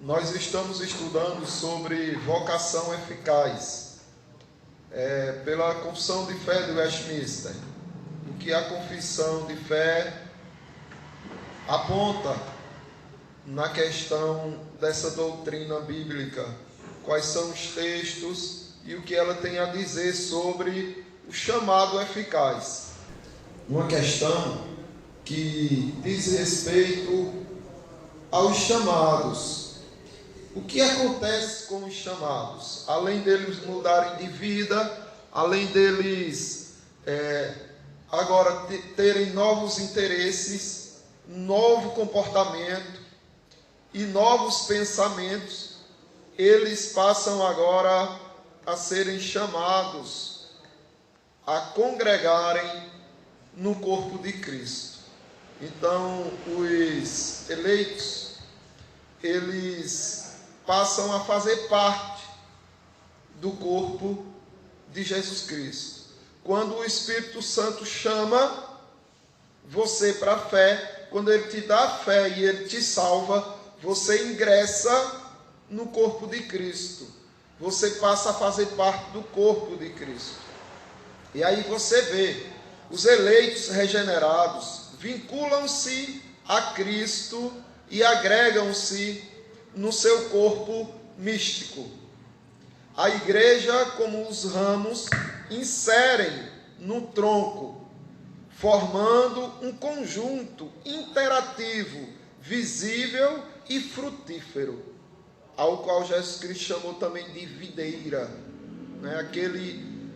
Nós estamos estudando sobre vocação eficaz, pela Confissão de Fé de Westminster, o que a Confissão de Fé aponta na questão dessa doutrina bíblica, quais são os textos e o que ela tem a dizer sobre o chamado eficaz. Uma questão que diz respeito aos chamados. O que acontece com os chamados? Além deles mudarem de vida, além deles agora terem novos interesses, novo comportamento e novos pensamentos, eles passam agora a serem chamados a congregarem no corpo de Cristo. Então, os eleitos, eles passam a fazer parte do corpo de Jesus Cristo. Quando o Espírito Santo chama você para a fé, quando ele te dá a fé e ele te salva, você ingressa no corpo de Cristo. Você passa a fazer parte do corpo de Cristo. E aí você vê, os eleitos regenerados vinculam-se a Cristo e agregam-se no seu corpo místico. A igreja, como os ramos, inserem no tronco, formando um conjunto interativo, visível e frutífero, ao qual Jesus Cristo chamou também de videira,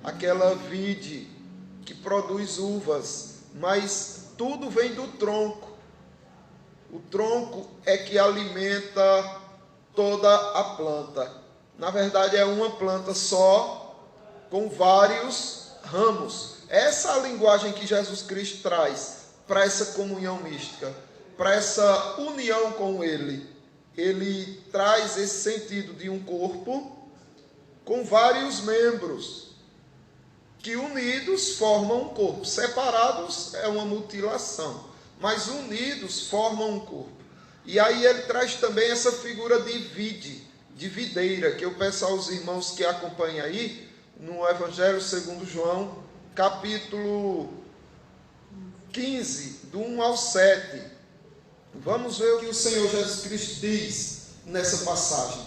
aquela vide que produz uvas, mas tudo vem do tronco. O tronco é que alimenta toda a planta. Na verdade, é uma planta só, com vários ramos. Essa é a linguagem que Jesus Cristo traz para essa comunhão mística, para essa união com Ele. Ele traz esse sentido de um corpo com vários membros, que unidos formam um corpo. Separados é uma mutilação, mas unidos formam um corpo. E aí ele traz também essa figura de vide, de videira, que eu peço aos irmãos que acompanhem aí, no Evangelho segundo João, capítulo 15, do 1 ao 7. Vamos ver o que o Senhor Jesus Cristo diz nessa passagem.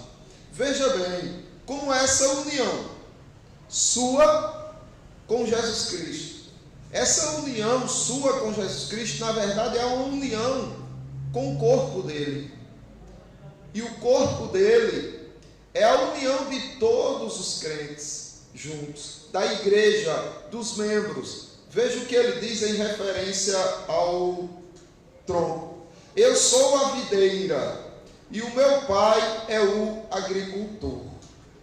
Veja bem, como essa união sua com Jesus Cristo. Essa união sua com Jesus Cristo, na verdade, é uma união com o corpo dele. E o corpo dele é a união de todos os crentes juntos, da igreja, dos membros. Veja o que ele diz em referência ao tronco. Eu sou a videira e o meu pai é o agricultor.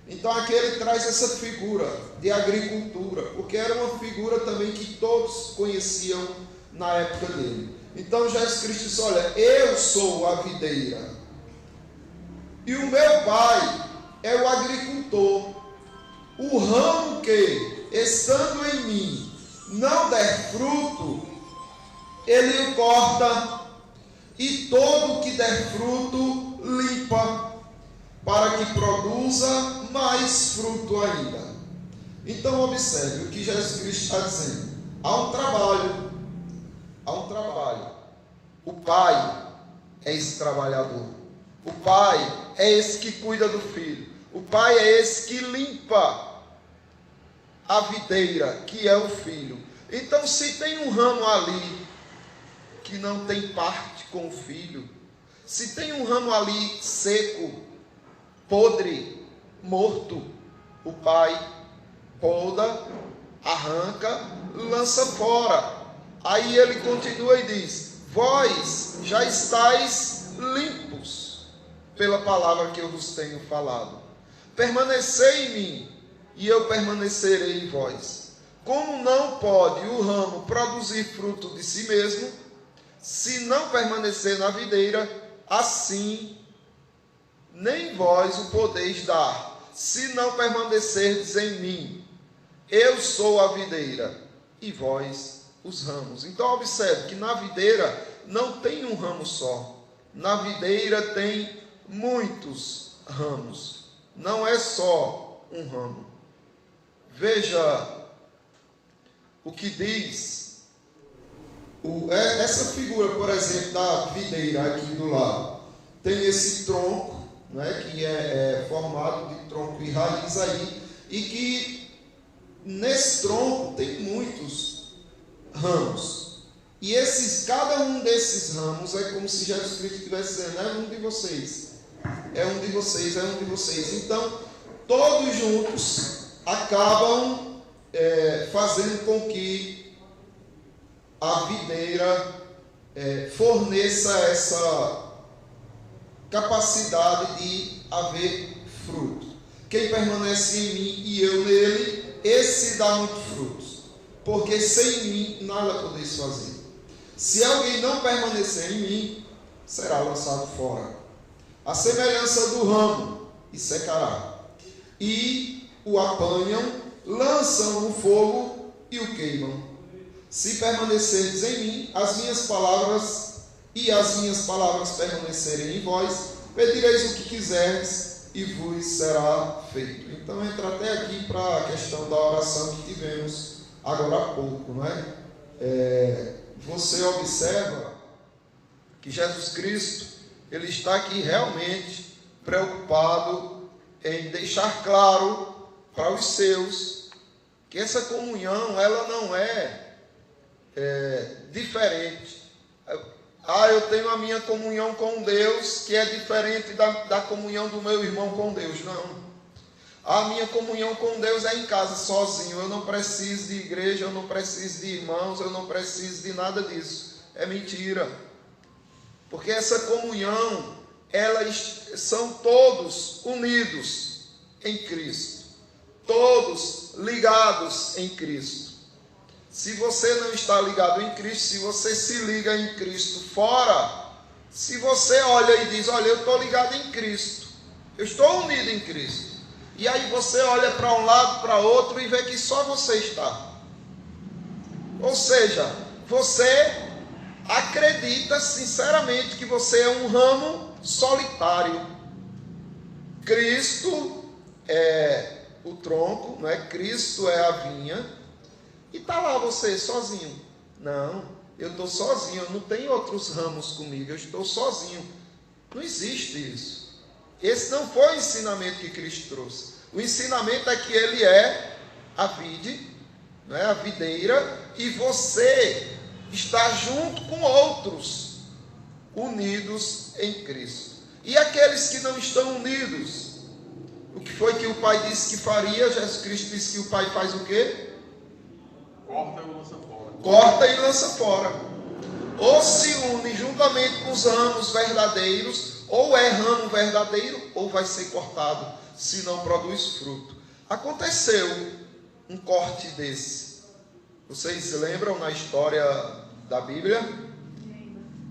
Então aqui ele traz essa figura de agricultura, porque era uma figura também que todos conheciam na época dele. Então Jesus Cristo diz, olha, eu sou a videira e o meu pai é o agricultor. O ramo que, estando em mim, não der fruto, ele o corta, e todo que der fruto, limpa, para que produza mais fruto ainda. Então observe o que Jesus Cristo está dizendo. Há um trabalho. O pai é esse trabalhador. O pai é esse que cuida do filho. O pai é esse que limpa a videira, que é o filho. Então, se tem um ramo ali que não tem parte com o filho, se tem um ramo ali seco, podre, morto, o pai poda, arranca, lança fora. Aí ele continua e diz, vós já estáis limpos pela palavra que eu vos tenho falado. Permanecei em mim e eu permanecerei em vós. Como não pode o ramo produzir fruto de si mesmo, se não permanecer na videira, assim nem vós o podeis dar, se não permanecerdes em mim. Eu sou a videira e vós os ramos. Então observe que na videira não tem um ramo só. Na videira tem muitos ramos. Não é só um ramo. Veja o que diz. Essa figura, por exemplo, da videira aqui do lado, tem esse tronco, né, que é formado de tronco e raiz aí, e que nesse tronco tem muitos ramos. E cada um desses ramos é como se Jesus Cristo estivesse dizendo: é um de vocês, é um de vocês, é um de vocês. Então, todos juntos acabam fazendo com que a videira forneça essa capacidade de haver fruto. Quem permanece em mim e eu nele, esse dá muito frutos, porque sem mim nada podeis fazer. Se alguém não permanecer em mim, será lançado fora, a semelhança do ramo, e secará. E o apanham, lançam no fogo e o queimam. Se permanecerdes em mim, as minhas palavras permanecerem em vós, pedireis o que quiserdes e vos será feito. Então entra até aqui para a questão da oração que tivemos agora há pouco, não é? Você observa que Jesus Cristo, ele está aqui realmente preocupado em deixar claro para os seus que essa comunhão, ela não é diferente. Eu tenho a minha comunhão com Deus, que é diferente da comunhão do meu irmão com Deus. Não. A minha comunhão com Deus é em casa, sozinho. Eu não preciso de igreja, eu não preciso de irmãos, eu não preciso de nada disso. É mentira. Porque essa comunhão, são todos unidos em Cristo. Todos ligados em Cristo. Se você não está ligado em Cristo, se você se liga em Cristo fora, se você olha e diz: olha, eu estou ligado em Cristo, eu estou unido em Cristo, e aí você olha para um lado, para outro e vê que só você está. Ou seja, você acredita sinceramente que você é um ramo solitário. Cristo é o tronco, não é? Cristo é a vinha, e está lá você sozinho. Não, eu estou sozinho, eu não tenho outros ramos comigo, eu estou sozinho. Não existe isso. Esse não foi o ensinamento que Cristo trouxe. O ensinamento é que Ele é a vide, não é? A videira, e você está junto com outros, unidos em Cristo. E aqueles que não estão unidos, o que foi que o Pai disse que faria? Jesus Cristo disse que o Pai faz o quê? Corta e lança fora. Corta e lança fora. Ou se une juntamente com os ramos verdadeiros, ou é ramo verdadeiro, ou vai ser cortado, se não produz fruto. Aconteceu um corte desse. Vocês lembram na história da Bíblia?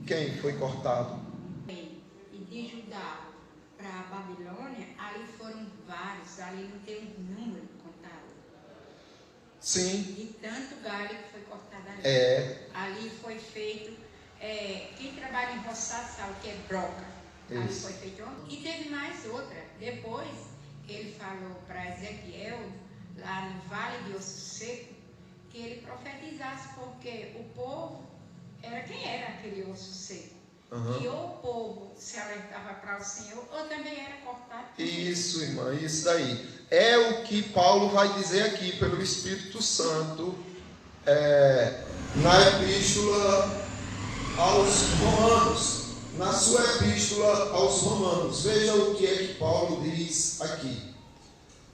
Quem foi cortado? E de Judá para a Babilônia, aí foram vários, ali não tem um número contado. Sim. De tanto galho que foi cortado ali. Ali foi feito, quem trabalha em roçado sabe o que é broca. Isso. Ali foi feito. E teve mais outra. Depois, ele falou para Ezequiel, lá no Vale de Osso Seco, que ele profetizasse, porque o povo quem era aquele osso seco? Uhum. E ou o povo se alertava para o Senhor, ou também era cortado. Isso, irmã, isso daí. É o que Paulo vai dizer aqui pelo Espírito Santo na epístola aos Romanos. Na sua epístola aos Romanos. Veja o que é que Paulo diz aqui.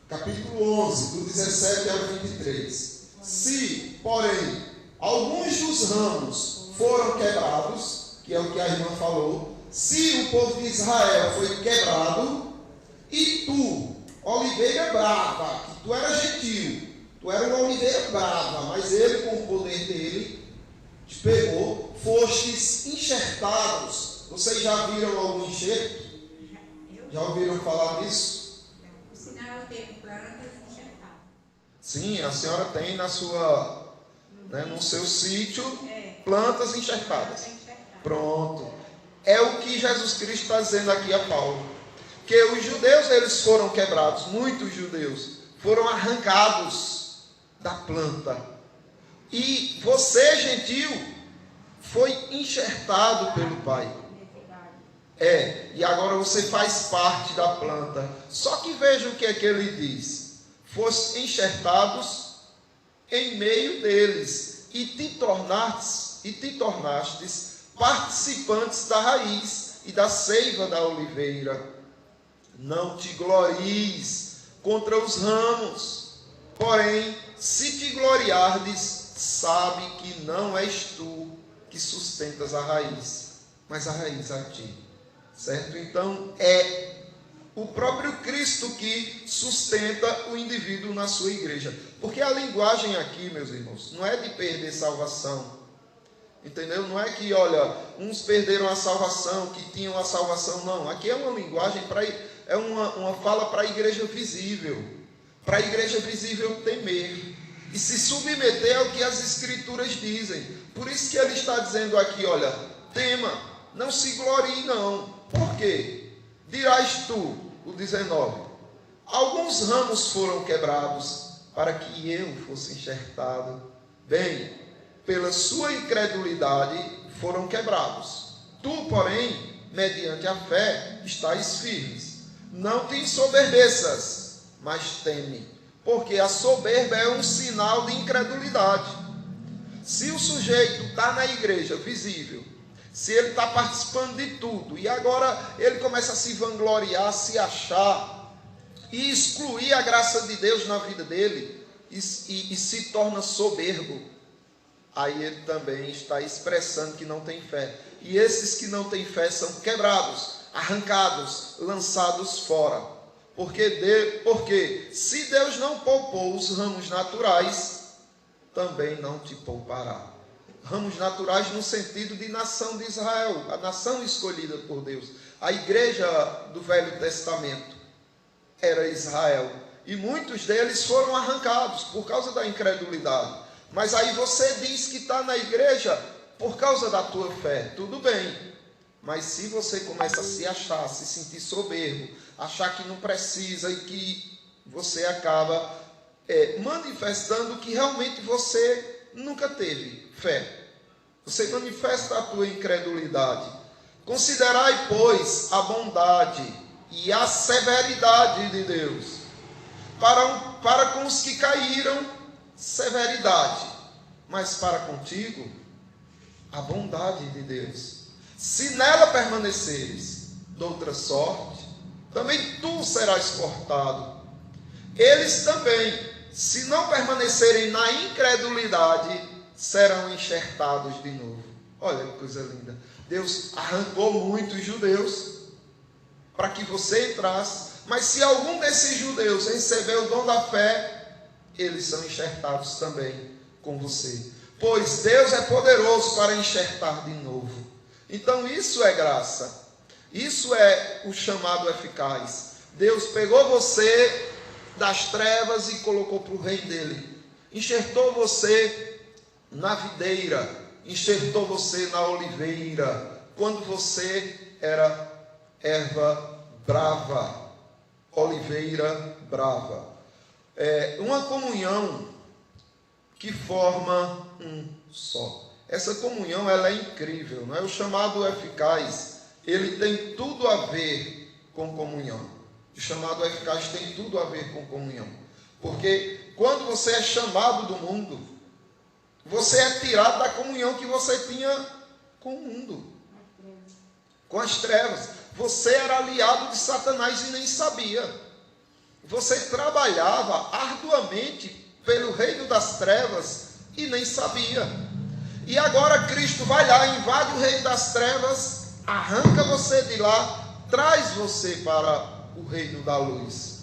Capítulo 11, do 17 ao 23. Se, porém, alguns dos ramos foram quebrados, que é o que a irmã falou, se o povo de Israel foi quebrado, e tu, oliveira brava, que tu era gentil, tu era uma oliveira brava, mas ele, com o poder dele, te pegou, fostes enxertados. Vocês já viram algum enxerto? Já ouviram falar disso? O sinal eu tenho plantas enxertadas. Sim, a senhora tem na sua, no seu sítio plantas enxertadas. Pronto. É o que que Jesus Cristo está dizendo aqui a Paulo? Que os judeus, eles foram quebrados, muitos judeus foram arrancados da planta. E você, gentil, foi enxertado pelo Pai. E agora você faz parte da planta. Só que veja o que é que ele diz: foste enxertados em meio deles, e te tornastes participantes da raiz e da seiva da oliveira. Não te glories contra os ramos, porém, se te gloriardes, sabe que não és tu que sustentas a raiz, mas a raiz a ti. Certo? Então, é o próprio Cristo que sustenta o indivíduo na sua igreja. Porque a linguagem aqui, meus irmãos, não é de perder salvação. Entendeu? Não é que, olha, uns perderam a salvação, que tinham a salvação. Não, aqui é uma linguagem, é uma fala para a igreja visível. Para a igreja visível temer e se submeter ao que as Escrituras dizem. Por isso que ele está dizendo aqui, olha, tema, não se glorie não. Por quê? Dirás tu, o 19, alguns ramos foram quebrados para que eu fosse enxertado. Bem, pela sua incredulidade foram quebrados. Tu, porém, mediante a fé, estás firmes. Não te ensoberbeças, mas teme, porque a soberba é um sinal de incredulidade. Se o sujeito está na igreja visível, se ele está participando de tudo, e agora ele começa a se vangloriar, se achar, e excluir a graça de Deus na vida dele, e se torna soberbo, aí ele também está expressando que não tem fé. E esses que não têm fé são quebrados, arrancados, lançados fora. Porque se Deus não poupou os ramos naturais, também não te poupará. Ramos naturais no sentido de nação de Israel, a nação escolhida por Deus. A igreja do Velho Testamento era Israel. E muitos deles foram arrancados por causa da incredulidade. Mas aí você diz que está na igreja por causa da tua fé. Tudo bem. Mas se você começa a se achar, se sentir soberbo, achar que não precisa e que você acaba manifestando que realmente você nunca teve fé. Você manifesta a tua incredulidade. Considerai, pois, a bondade e a severidade de Deus. Para com os que caíram, severidade. Mas para contigo, a bondade de Deus. Se nela permaneceres, de outra sorte, também tu serás cortado. Eles também, se não permanecerem na incredulidade, serão enxertados de novo. Olha que coisa linda. Deus arrancou muitos judeus para que você entrasse. Mas se algum desses judeus recebeu o dom da fé, eles são enxertados também com você. Pois Deus é poderoso para enxertar de novo. Então isso é graça. Isso é o chamado eficaz. Deus pegou você das trevas e colocou para o reino dele. Enxertou você na videira, enxertou você na oliveira, quando você era erva brava, oliveira brava. Uma comunhão que forma um só. Essa comunhão, ela é incrível, não é? O chamado eficaz, ele tem tudo a ver com comunhão. O chamado eficaz tem tudo a ver com comunhão. Porque quando você é chamado do mundo, você é tirado da comunhão que você tinha com o mundo, com as trevas. Você era aliado de Satanás e nem sabia. Você trabalhava arduamente pelo reino das trevas e nem sabia. E agora Cristo vai lá, invade o reino das trevas, arranca você de lá, traz você para o reino da luz.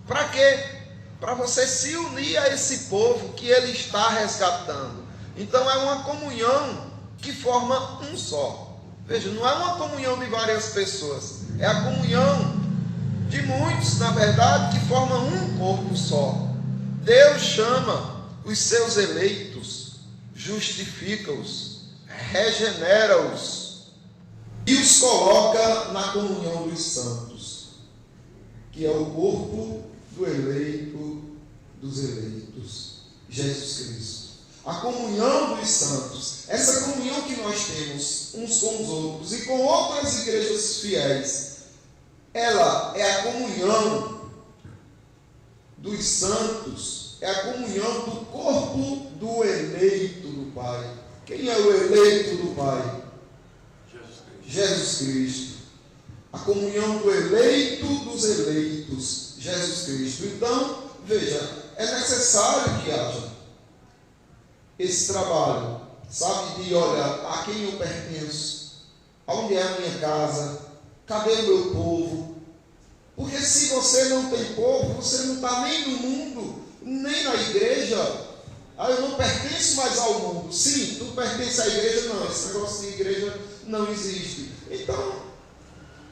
Para quê? Para você se unir a esse povo que ele está resgatando. Então é uma comunhão que forma um só. Veja, não é uma comunhão de várias pessoas, é a comunhão de muitos, na verdade, que formam um corpo só. Deus chama os seus eleitos, justifica-os, regenera-os e os coloca na comunhão dos santos, que é o corpo do eleito dos eleitos, Jesus Cristo. A comunhão dos santos, essa comunhão que nós temos uns com os outros e com outras igrejas fiéis, ela é a comunhão dos santos, é a comunhão do corpo do eleito do Pai. Quem é o eleito do Pai? Jesus Cristo. A comunhão do eleito dos eleitos, Jesus Cristo. Então, veja, é necessário que haja esse trabalho, sabe, de olhar a quem eu pertenço, aonde é a minha casa, cadê o meu povo? Porque se você não tem povo, você não está nem no mundo, nem na igreja. Eu não pertenço mais ao mundo. Sim, tu pertence à igreja? Não, esse negócio de igreja não existe. Então,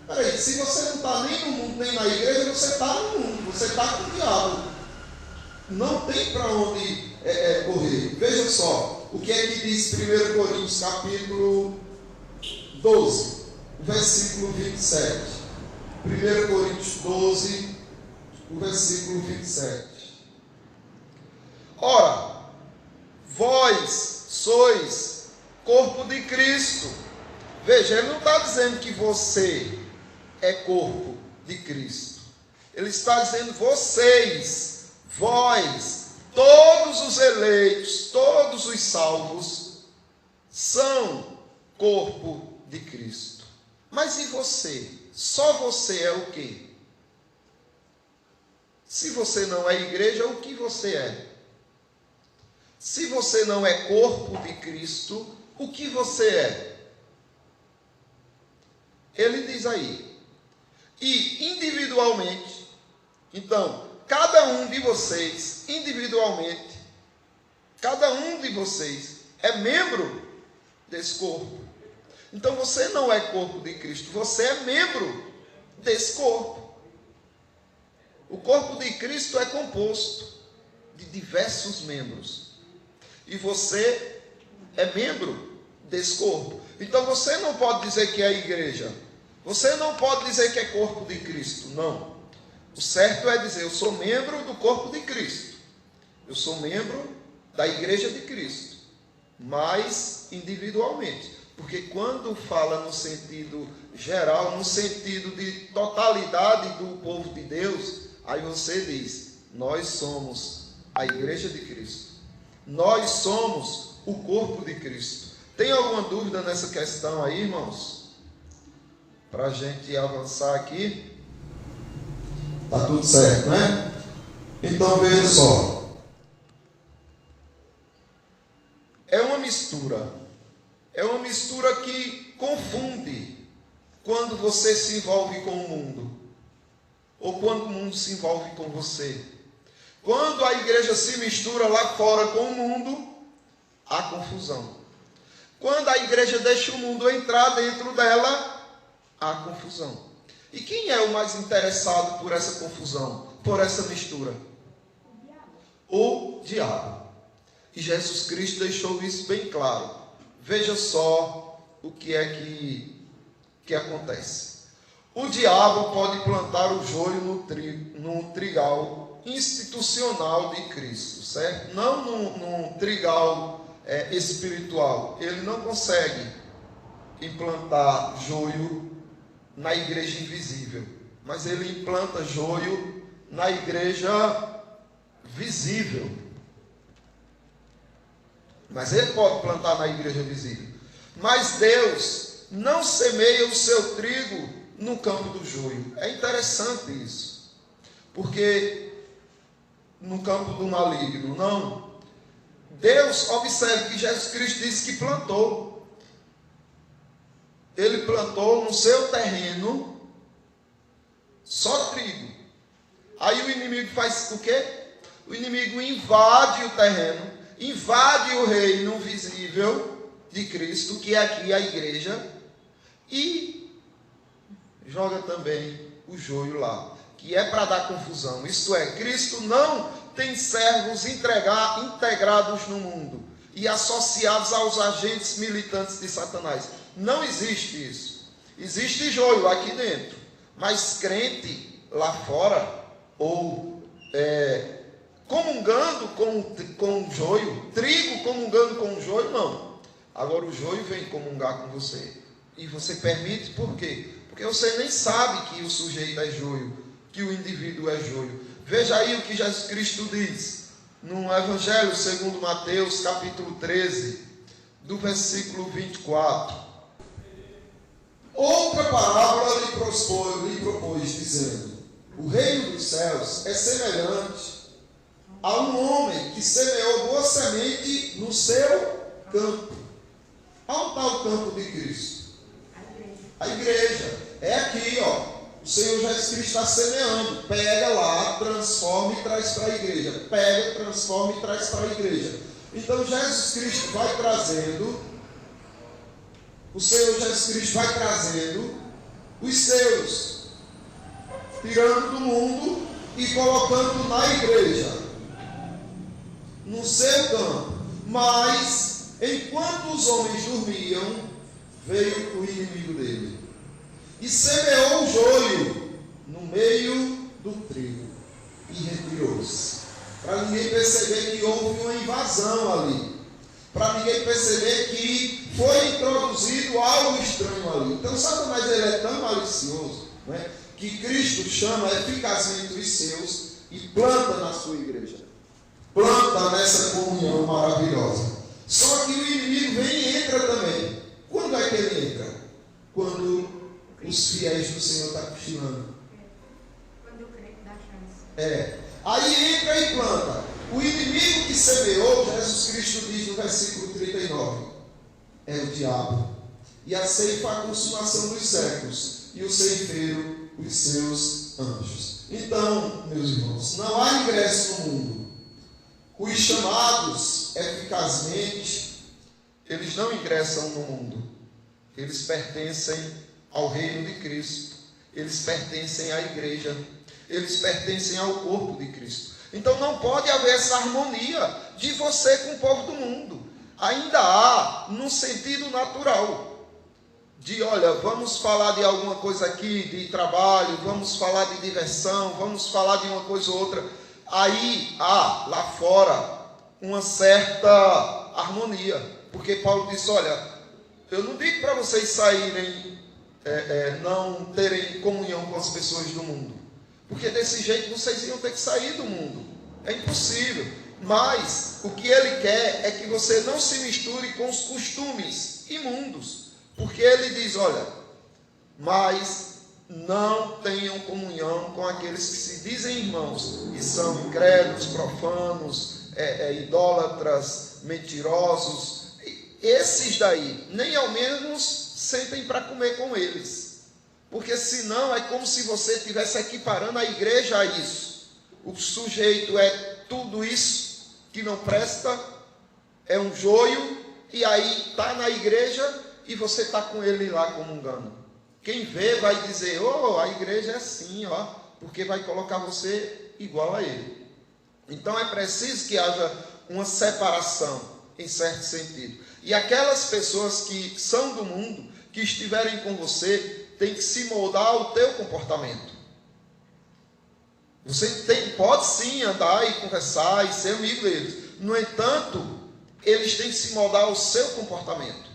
peraí, se você não está nem no mundo, nem na igreja, você está no mundo, você está com o diabo. Não tem para onde correr. Veja só, o que é que diz 1 Coríntios capítulo 12, versículo 27. 1 Coríntios 12, o versículo 27. Ora, vós sois corpo de Cristo. Veja, ele não está dizendo que você é corpo de Cristo. Ele está dizendo vocês, vós, todos os eleitos, todos os salvos, são corpo de Cristo. Mas e você? Só você é o quê? Se você não é igreja, o que você é? Se você não é corpo de Cristo, o que você é? Ele diz aí, e individualmente, então, cada um de vocês, individualmente, cada um de vocês é membro desse corpo. Então você não é corpo de Cristo, você é membro desse corpo. O corpo de Cristo é composto de diversos membros. E você é membro desse corpo. Então você não pode dizer que é igreja. Você não pode dizer que é corpo de Cristo. Não. O certo é dizer, eu sou membro do corpo de Cristo. Eu sou membro da igreja de Cristo. Mas individualmente. Porque quando fala no sentido geral, no sentido de totalidade do povo de Deus, aí você diz, nós somos a igreja de Cristo. Nós somos o corpo de Cristo. Tem alguma dúvida nessa questão aí, irmãos? Para a gente avançar aqui. Está tudo certo, né? Então veja só. É uma mistura. É uma mistura que confunde quando você se envolve com o mundo. Ou quando o mundo se envolve com você. Quando a igreja se mistura lá fora com o mundo, há confusão. Quando a igreja deixa o mundo entrar dentro dela, há confusão. E quem é o mais interessado por essa confusão, por essa mistura? O diabo. E Jesus Cristo deixou isso bem claro. Veja só o que é que acontece. O diabo pode plantar o joio no trigal institucional de Cristo, certo? Não num trigal espiritual. Ele não consegue implantar joio na igreja invisível, mas ele implanta joio na igreja visível. Mas ele pode plantar na igreja visível. Mas Deus não semeia o seu trigo no campo do joio. É interessante isso. Porque no campo do maligno, não. Deus, observe que Jesus Cristo disse que plantou. Ele plantou no seu terreno só trigo. Aí o inimigo faz o quê? O inimigo invade o terreno, invade o reino visível de Cristo, que é aqui a igreja, e joga também o joio lá, que é para dar confusão. Isto é, Cristo não tem servos integrados no mundo e associados aos agentes militantes de Satanás. Não existe isso. Existe joio aqui dentro, mas crente lá fora, ou comungando com o joio, trigo comungando com o joio, não. Agora o joio vem comungar com você. E você permite, por quê? Porque você nem sabe que o sujeito é joio, que o indivíduo é joio. Veja aí o que Jesus Cristo diz, no Evangelho segundo Mateus, capítulo 13, do versículo 24. Outra parábola lhe propôs, dizendo: o reino dos céus é semelhante a um homem que semeou boa semente no seu campo. Onde está o campo de Cristo? A igreja. É aqui, ó. O Senhor Jesus Cristo está semeando. Pega lá, transforma e traz para a igreja. Pega, transforma e traz para a igreja. Então Jesus Cristo vai trazendo, o Senhor Jesus Cristo vai trazendo os seus, tirando do mundo e colocando na igreja, no seu campo. Mas, enquanto os homens dormiam, veio o inimigo dele e semeou o joio no meio do trigo e retirou-se, para ninguém perceber que houve uma invasão ali, para ninguém perceber que foi introduzido algo estranho ali. Então, Satanás ele é tão malicioso, né, que Cristo chama eficazmente os seus e planta na sua igreja, planta nessa comunhão maravilhosa. Só que o inimigo vem e entra também. Quando é que ele entra? Quando os fiéis do Senhor estão cochilando. Quando o crente dá chance. Aí entra e planta. O inimigo que semeou, Jesus Cristo diz no versículo 39, é o diabo. E a ceifa a consumação dos séculos, e o ceifeiro os seus anjos. Então, meus irmãos, não há ingresso no mundo. Os chamados, eficazmente, eles não ingressam no mundo. Eles pertencem ao reino de Cristo. Eles pertencem à igreja. Eles pertencem ao corpo de Cristo. Então não pode haver essa harmonia de você com o povo do mundo. Ainda há, no sentido natural, de olha, vamos falar de alguma coisa aqui, de trabalho, vamos falar de diversão, vamos falar de uma coisa ou outra. Aí há, lá fora, uma certa harmonia. Porque Paulo disse, olha, eu não digo para vocês saírem, não terem comunhão com as pessoas do mundo. Porque desse jeito vocês iam ter que sair do mundo. É impossível. Mas o que ele quer é que você não se misture com os costumes imundos. Porque ele diz, olha, mas não tenham comunhão com aqueles que se dizem irmãos e são incrédulos, profanos, idólatras, mentirosos. Esses daí, nem ao menos sentem para comer com eles. Porque senão é como se você estivesse equiparando a igreja a isso. O sujeito é tudo isso que não presta, é um joio, e aí está na igreja e você está com ele lá comungando. Quem vê vai dizer, a igreja é assim, porque vai colocar você igual a ele. Então é preciso que haja uma separação, em certo sentido. E aquelas pessoas que são do mundo, que estiverem com você, tem que se moldar ao teu comportamento. Você pode sim andar e conversar e ser amigo deles. No entanto, eles têm que se moldar ao seu comportamento.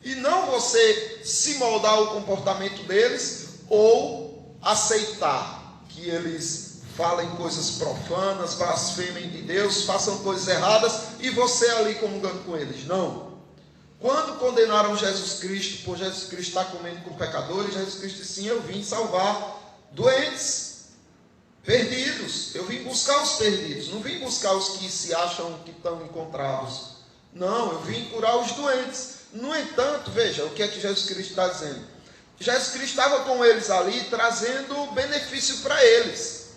E não você se moldar ao comportamento deles ou aceitar que eles falem coisas profanas, blasfemem de Deus, façam coisas erradas e você ali comungando com eles. Não. Quando condenaram Jesus Cristo, por Jesus Cristo estar comendo com pecadores, Jesus Cristo disse, sim, eu vim salvar doentes, perdidos. Eu vim buscar os perdidos, não vim buscar os que se acham que estão encontrados. Não, eu vim curar os doentes. No entanto, veja, o que é que Jesus Cristo está dizendo? Jesus Cristo estava com eles ali, trazendo benefício para eles.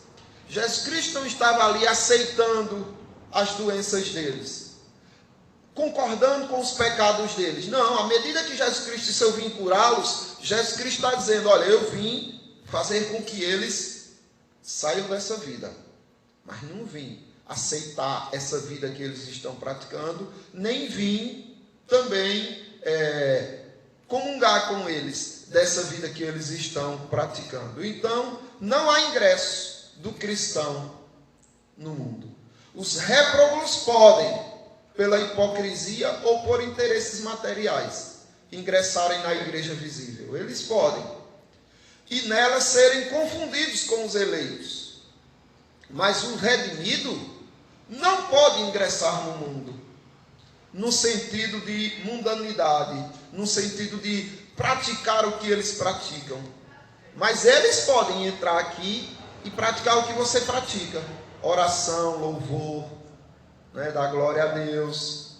Jesus Cristo não estava ali aceitando as doenças deles, concordando com os pecados deles. Não, à medida que Jesus Cristo disse, eu vim curá-los, Jesus Cristo está dizendo, olha, eu vim fazer com que eles saiam dessa vida, mas não vim aceitar essa vida que eles estão praticando, nem vim também comungar com eles. dessa vida que eles estão praticando. Então, não há ingresso do cristão no mundo. Os réprobos podem, pela hipocrisia ou por interesses materiais, ingressarem na igreja visível. Eles podem. E nela serem confundidos com os eleitos. Mas o redimido não pode ingressar no mundo, no sentido de mundanidade, no sentido de praticar o que eles praticam. Mas eles podem entrar aqui e praticar o que você pratica. Oração, louvor, né, dar glória a Deus,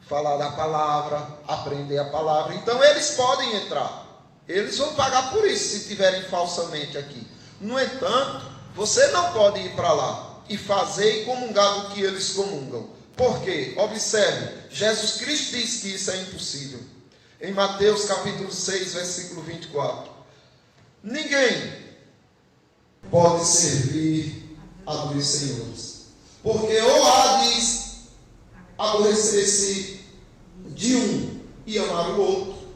falar da palavra, aprender a palavra. Então eles podem entrar. Eles vão pagar por isso se estiverem falsamente aqui. No entanto, você não pode ir para lá e fazer e comungar do que eles comungam. Por quê? Observe, Jesus Cristo diz que isso é impossível. Em Mateus capítulo 6, versículo 24. Ninguém pode servir a dois senhores, porque ou há de aborrecer-se de um e amar o outro,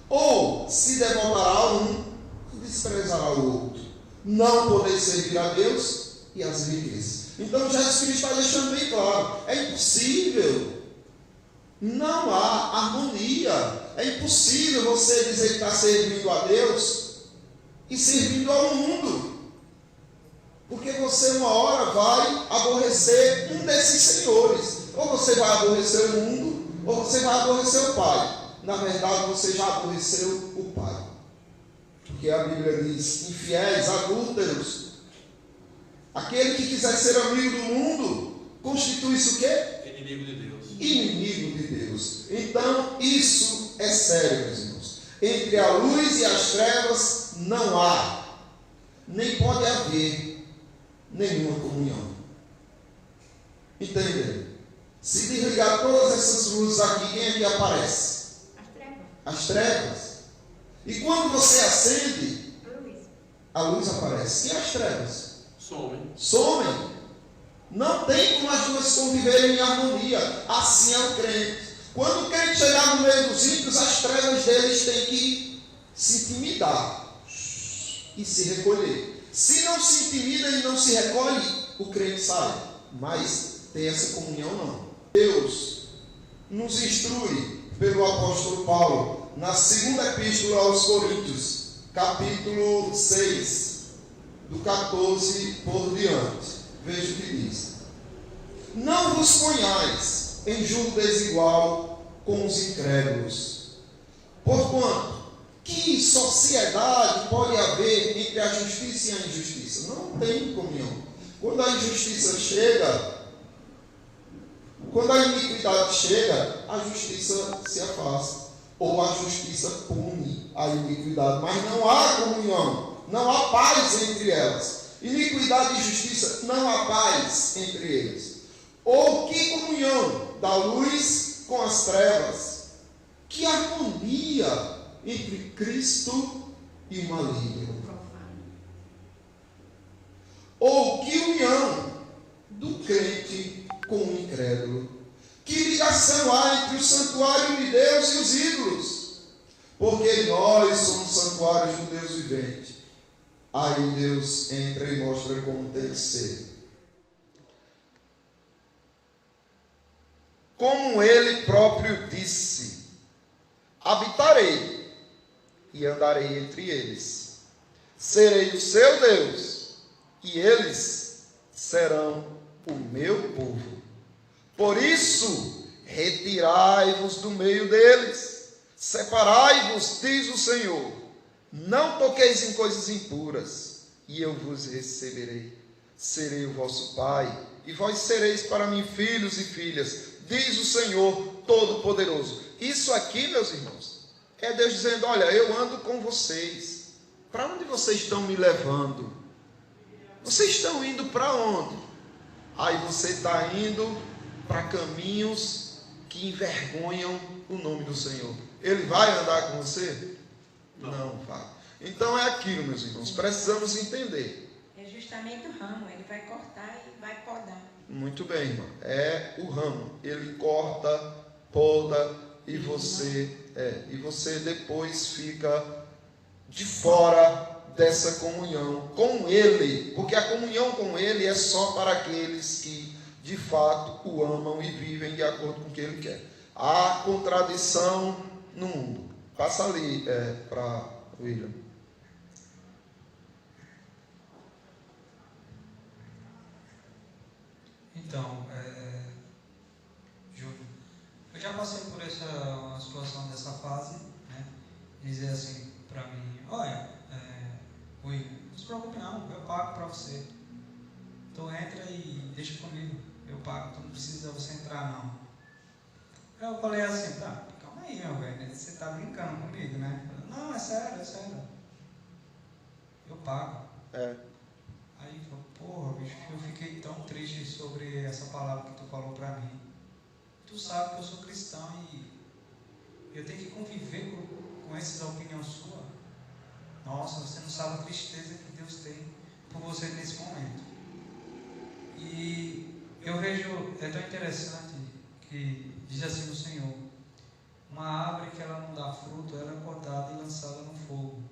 ou se devotará a um e desprezará o outro. Não podeis servir a Deus e às riquezas. Então Jesus Cristo está deixando bem claro, é impossível. Não há harmonia. É impossível você dizer que está servindo a Deus e servindo ao mundo. Porque você uma hora vai aborrecer um desses senhores. Ou você vai aborrecer o mundo, ou você vai aborrecer o Pai. Na verdade, você já aborreceu o Pai. Porque a Bíblia diz, infiéis, adúlteros. Aquele que quiser ser amigo do mundo, constitui-se o quê? Inimigo de Deus. Inimigo de Deus. Então, isso é sério, meus irmãos. Entre a luz e as trevas não há, nem pode haver nenhuma comunhão. Entendem? Se desligar todas essas luzes aqui, quem é que aparece? As trevas. As trevas. E quando você acende, a luz aparece. E as trevas? Somem. Não tem como as duas conviverem em harmonia. Assim é o crente. Quando o crente chegar no meio dos ímpios, as trevas deles têm que se intimidar e se recolher. Se não se intimida e não se recolhe, o crente sai. Mas tem essa comunhão não. Deus nos instrui pelo apóstolo Paulo na segunda epístola aos Coríntios, capítulo 6, do 14 por diante. Veja o que diz. Não vos ponhais em julgo desigual com os incrédulos. Porquanto, que sociedade pode haver entre a justiça e a injustiça? Não tem comunhão. Quando a injustiça chega, quando a iniquidade chega, a justiça se afasta. Ou a justiça pune a iniquidade. Mas não há comunhão. Não há paz entre elas. Iniquidade e justiça, não há paz entre eles. Ou que comunhão da luz com as trevas? Que harmonia entre Cristo e o maligno? Ou que união do crente com o incrédulo? Que ligação há entre o santuário de Deus e os ídolos? Porque nós somos santuários do Deus vivente. Aí Deus entra e mostra como tem que ser. Como Ele próprio disse, habitarei e andarei entre eles. Serei o seu Deus e eles serão o meu povo. Por isso, retirai-vos do meio deles. Separai-vos, diz o Senhor. Não toqueis em coisas impuras, e eu vos receberei. Serei o vosso Pai, e vós sereis para mim filhos e filhas, diz o Senhor Todo-Poderoso. Isso aqui, meus irmãos, é Deus dizendo, olha, eu ando com vocês. Para onde vocês estão me levando? Vocês estão indo para onde? Aí você está indo para caminhos que envergonham o nome do Senhor. Ele vai andar com você? Não vai. Então é aquilo, meus irmãos, precisamos entender. É justamente o ramo, ele vai cortar e vai podar. Muito bem, irmão. É o ramo. Ele corta, poda e você depois fica de fora dessa comunhão com Ele, porque a comunhão com Ele é só para aqueles que de fato o amam e vivem de acordo com o que Ele quer. Há contradição no mundo. Passa ali para William. Então, Júlio, eu já passei por uma situação dessa fase, né? Dizer assim para mim: olha, William, não se preocupe não, eu pago para você. Então entra e deixa comigo, eu pago, então não precisa você entrar não. Eu falei assim: tá, calma aí, meu velho, você tá brincando comigo, né? Não, é sério, é sério. Eu pago. Aí falou: porra, bicho, eu fiquei tão triste sobre essa palavra que tu falou pra mim. Tu sabe que eu sou cristão e eu tenho que conviver com essas opiniões suas. Nossa, você não sabe a tristeza que Deus tem por você nesse momento. E eu vejo, é tão interessante que diz assim no Senhor: uma árvore que ela não dá fruto, ela é cortada e lançada no fogo.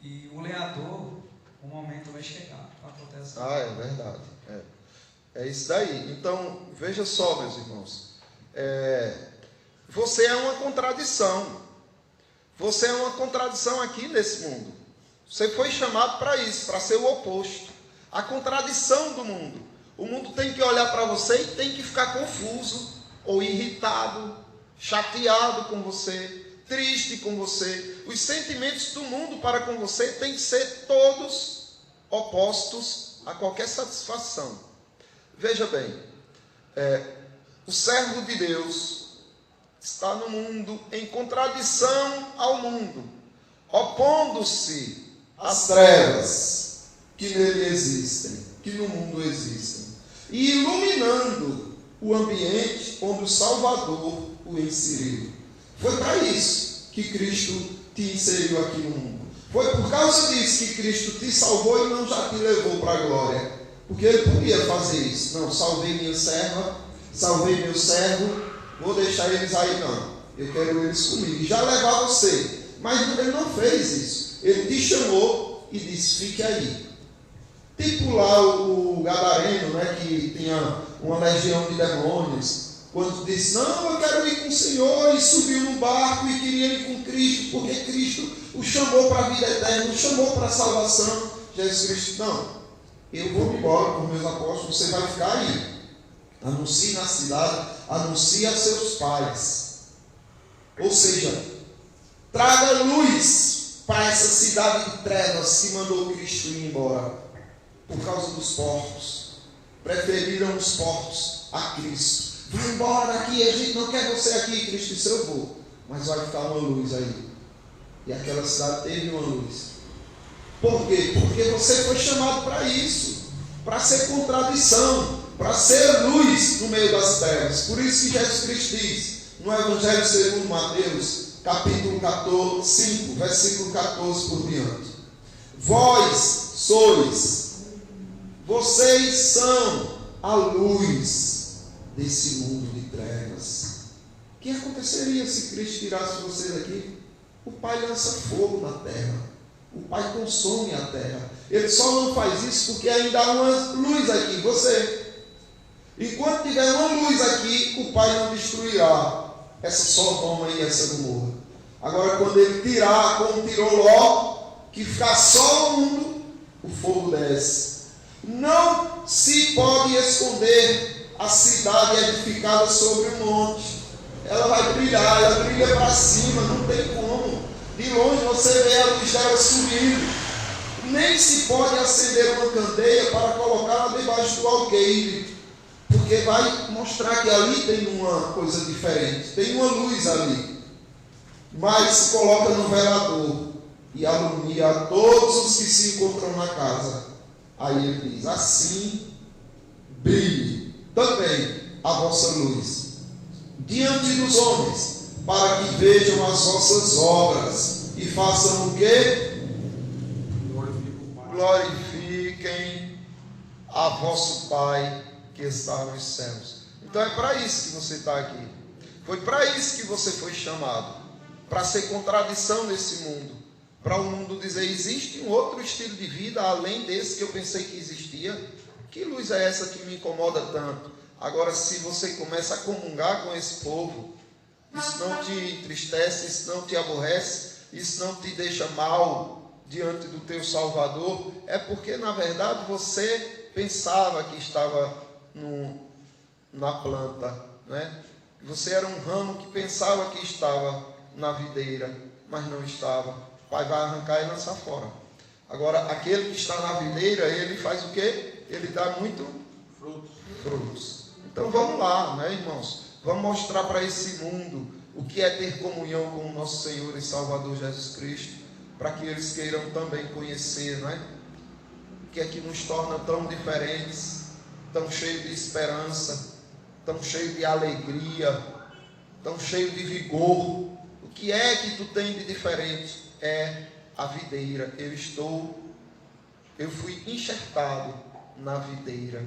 E o lenhador, o momento vai chegar para acontecer. É verdade. É isso daí. Então, veja só, meus irmãos. Você é uma contradição. Você é uma contradição aqui nesse mundo. Você foi chamado para isso, para ser o oposto. A contradição do mundo. O mundo tem que olhar para você e tem que ficar confuso, ou irritado, chateado com você, triste com você. Os sentimentos do mundo para com você têm que ser todos opostos a qualquer satisfação. Veja bem, o servo de Deus está no mundo em contradição ao mundo, opondo-se às trevas que nele existem, que no mundo existem, e iluminando o ambiente onde o Salvador o inseriu. Foi para isso que Cristo te inseriu aqui no mundo. Foi por causa disso que Cristo te salvou e não já te levou para a glória. Porque Ele podia fazer isso. Não, salvei minha serva, salvei meu servo, vou deixar eles aí não. Eu quero eles comigo. E já levar você. Mas Ele não fez isso. Ele te chamou e disse: fique aí. Tipo lá o gadareno, né, que tinha uma legião de demônios. Quando disse: não, eu quero ir com o Senhor, e subiu no barco e queria ir com Cristo, porque Cristo o chamou para a vida eterna, o chamou para a salvação. Jesus Cristo: não, eu vou embora com meus apóstolos, você vai ficar aí. Anuncie na cidade, anuncie a seus pais. Ou seja, traga luz para essa cidade de trevas que mandou Cristo ir embora. Por causa dos porcos. Preferiram os porcos a Cristo. Vai embora daqui, a gente não quer você aqui. Cristo disse: eu vou, mas vai ficar uma luz aí. E aquela cidade teve uma luz. Por quê? Porque você foi chamado para isso, para ser contradição, para ser luz no meio das trevas. Por isso que Jesus Cristo diz no Evangelho segundo Mateus, capítulo 5, versículo 14 por diante: vós sois, vocês são a luz desse mundo de trevas. O que aconteceria se Cristo tirasse você daqui? O Pai lança fogo na terra. O Pai consome a terra. Ele só não faz isso porque ainda há uma luz aqui, você. Enquanto tiver uma luz aqui, o Pai não destruirá essa Sodoma e essa Gomorra. Agora, quando Ele tirar, como tirou Ló, que ficar só o mundo, o fogo desce. Não se pode esconder a cidade edificada sobre um monte. Ela vai brilhar, ela brilha para cima, não tem como. De longe você vê a luz dela subindo. Nem se pode acender uma candeia para colocá-la debaixo do alqueire, porque vai mostrar que ali tem uma coisa diferente, tem uma luz ali. Mas se coloca no velador e alumia a todos os que se encontram na casa. Aí ele diz: assim brilhe também a vossa luz diante dos homens, para que vejam as vossas obras e façam o quê? Glorifiquem a vosso Pai que está nos céus. Então é para isso que você está aqui. Foi para isso que você foi chamado, para ser contradição nesse mundo, para o mundo dizer, existe um outro estilo de vida além desse que eu pensei que existia? Que luz é essa que me incomoda tanto? Agora, se você começa a comungar com esse povo, isso não te entristece, isso não te aborrece, isso não te deixa mal diante do teu Salvador, é porque, na verdade, você pensava que estava na planta, né? Você era um ramo que pensava que estava na videira, mas não estava. O Pai vai arrancar e lançar fora. Agora, aquele que está na videira, ele faz o quê? Ele dá muito frutos. Então vamos lá, né, irmãos? Vamos mostrar para esse mundo o que é ter comunhão com o nosso Senhor e Salvador Jesus Cristo, para que eles queiram também conhecer, né? O que é que nos torna tão diferentes, tão cheio de esperança, tão cheio de alegria, tão cheio de vigor. O que é que tu tem de diferente? É a videira. Eu fui enxertado na videira,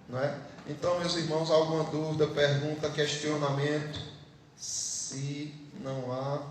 não é? Então, meus irmãos, alguma dúvida, pergunta, questionamento? Se não há,